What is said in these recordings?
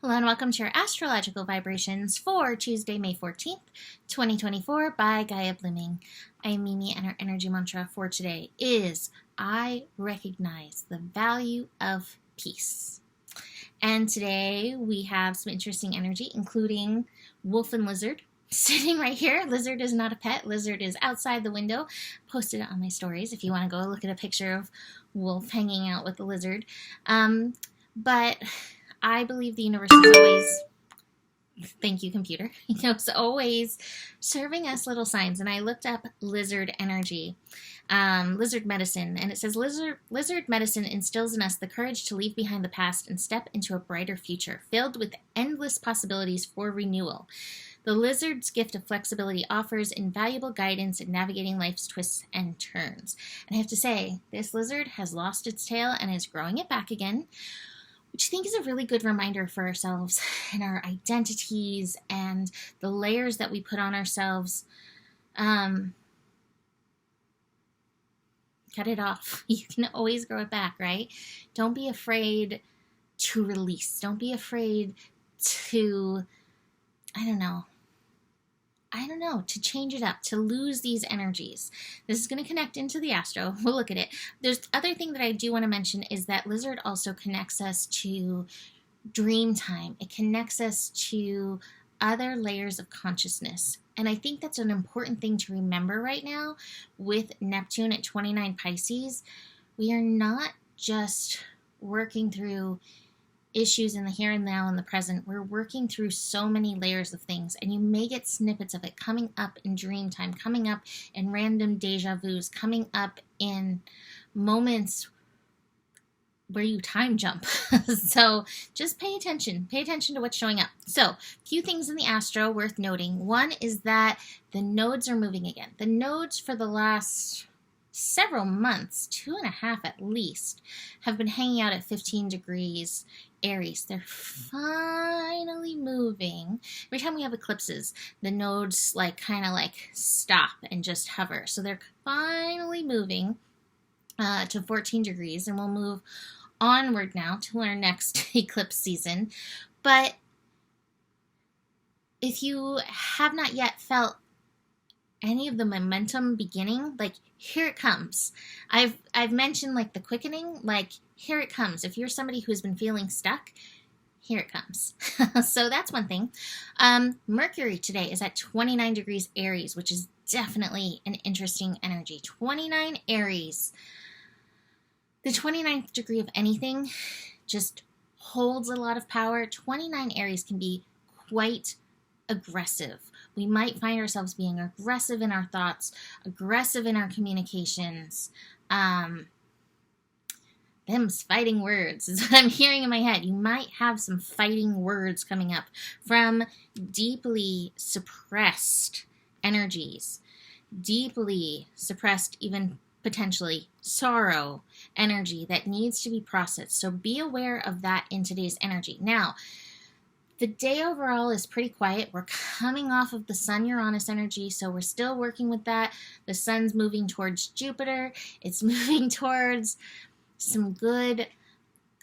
Hello and welcome to your astrological vibrations for Tuesday, May 14th, 2024 by Gaia Blooming. I am Mimi and our energy mantra for today is I recognize the value of peace. And today we have some interesting energy, including wolf and lizard sitting right here. Lizard is not a pet. Lizard is outside the window. Posted it on my stories if you want to go look at a picture of wolf hanging out with the lizard. But I believe the universe is always, thank you, computer, it's always serving us little signs. And I looked up lizard energy, lizard medicine, and it says lizard medicine instills in us the courage to leave behind the past and step into a brighter future, filled with endless possibilities for renewal. The lizard's gift of flexibility offers invaluable guidance in navigating life's twists and turns. And I have to say, this lizard has lost its tail and is growing it back again, which I think is a really good reminder for ourselves and our identities and the layers that we put on ourselves. Cut it off. You can always grow it back, right? Don't be afraid to release. Don't be afraid to, to change it up, to lose these energies. This is going to connect into the astro. We'll look at it. There's the other thing that I do want to mention is that lizard also connects us to dream time. It connects us to other layers of consciousness. And I think that's an important thing to remember right now with Neptune at 29 Pisces. We are not just working through issues in the here and now and the present. We're working through so many layers of things, and you may get snippets of it coming up in dream time, coming up in random deja vus, coming up in moments where you time jump. So just pay attention to what's showing up. So a few things in the astro worth noting. One is that the nodes are moving again. The nodes for the last several months, 2.5 at least, have been hanging out at 15 degrees Aries. They're finally moving. Every time we have eclipses, the nodes kind of stop and just hover. So they're finally moving to 14 degrees, and we'll move onward now to our next eclipse season. But if you have not yet felt any of the momentum beginning, here it comes. I've mentioned the quickening, here it comes. If you're somebody who's been feeling stuck, here it comes. So that's one thing. Mercury today is at 29 degrees Aries, which is definitely an interesting energy. 29 Aries. The 29th degree of anything just holds a lot of power. 29 Aries can be quite aggressive. We might find ourselves being aggressive in our thoughts, aggressive in our communications. Them's fighting words is what I'm hearing in my head. You might have some fighting words coming up from deeply suppressed energies, deeply suppressed, even potentially sorrow energy that needs to be processed. So be aware of that in today's energy. Now, the day overall is pretty quiet. We're coming off of the Sun-Uranus energy, so we're still working with that. The Sun's moving towards Jupiter. It's moving towards some good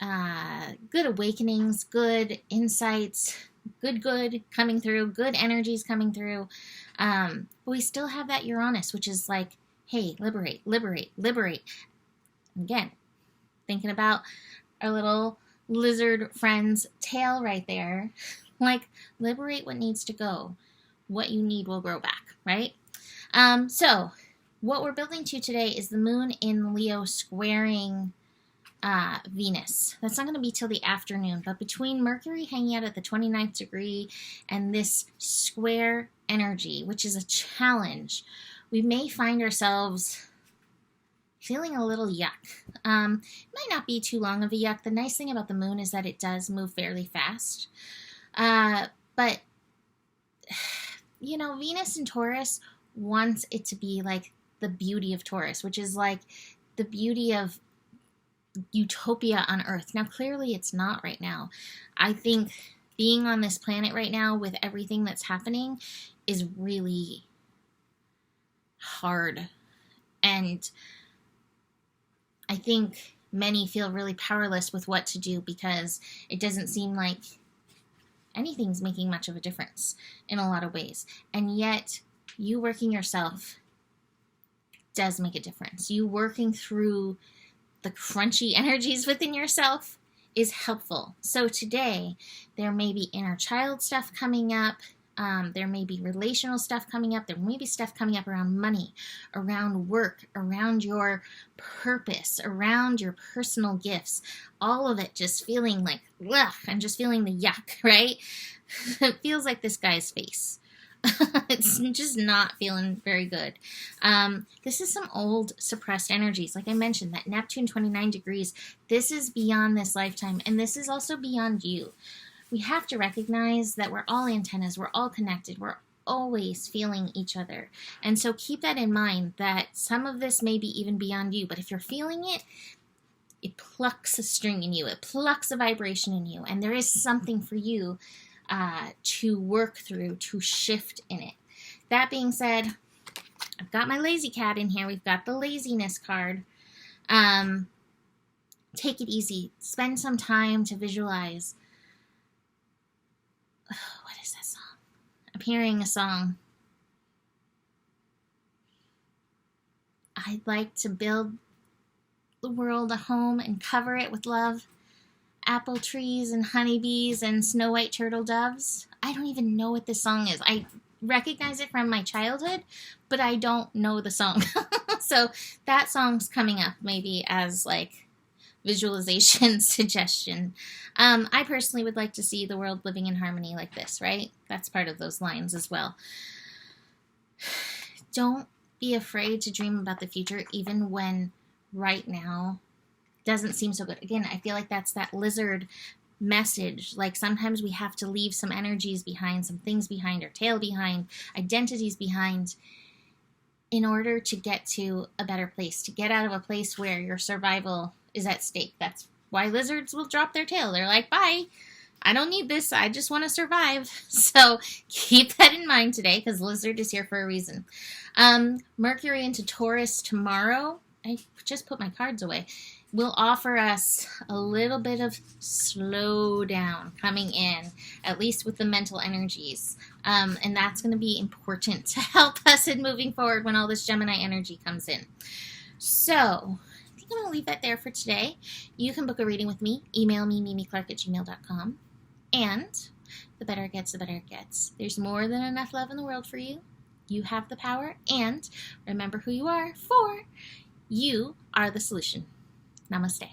awakenings, good insights, good coming through, good energies coming through. But we still have that Uranus, which is hey, liberate. Again, thinking about our little lizard friend's tail right there. Liberate what needs to go. What you need will grow back, right? So what we're building to today is the moon in Leo squaring Venus. That's not going to be till the afternoon, but between Mercury hanging out at the 29th degree and this square energy, which is a challenge, we may find ourselves feeling a little yuck. It might not be too long of a yuck. The nice thing about the moon is that it does move fairly fast. But, Venus in Taurus wants it to be the beauty of Taurus, which is the beauty of utopia on Earth. Now, clearly it's not right now. I think being on this planet right now with everything that's happening is really hard. And I think many feel really powerless with what to do because it doesn't seem like anything's making much of a difference in a lot of ways. And yet, you working yourself does make a difference. You working through the crunchy energies within yourself is helpful. So today, there may be inner child stuff coming up. There may be relational stuff coming up. There may be stuff coming up around money, around work, around your purpose, around your personal gifts. All of it just feeling like, ugh, I'm just feeling the yuck, right? It feels like this guy's face. It's just not feeling very good. This is some old suppressed energies. Like I mentioned, that Neptune 29 degrees, this is beyond this lifetime, and this is also beyond you. We have to recognize that we're all antennas, we're all connected, we're always feeling each other. And so keep that in mind, that some of this may be even beyond you, but if you're feeling it, it plucks a string in you, it plucks a vibration in you, and there is something for you to work through, to shift in it. That being said, I've got my lazy cat in here. We've got the laziness card. Take it easy. Spend some time to visualize. What is that song? I'm hearing a song. I'd like to build the world a home and cover it with love. Apple trees and honeybees and snow white turtle doves. I don't even know what this song is. I recognize it from my childhood, but I don't know the song. So that song's coming up maybe as like visualization suggestion. I personally would like to see the world living in harmony like this, right? That's part of those lines as well. Don't be afraid to dream about the future, even when right now doesn't seem so good. Again, I feel like that's that lizard message. Like sometimes we have to leave some energies behind, some things behind, our tail behind, identities behind, in order to get to a better place, to get out of a place where your survival is at stake. That's why lizards will drop their tail. They're like, bye, I don't need this. I just want to survive. So keep that in mind today, because lizard is here for a reason. Mercury into Taurus tomorrow. I just put my cards away. Will offer us a little bit of slowdown coming in, at least with the mental energies. And that's going to be important to help us in moving forward when all this Gemini energy comes in. So I think I'm going to leave that there for today. You can book a reading with me. Email me, mimiclark@gmail.com. And the better it gets, the better it gets. There's more than enough love in the world for you. You have the power. And remember who you are, for you are the solution. Namaste.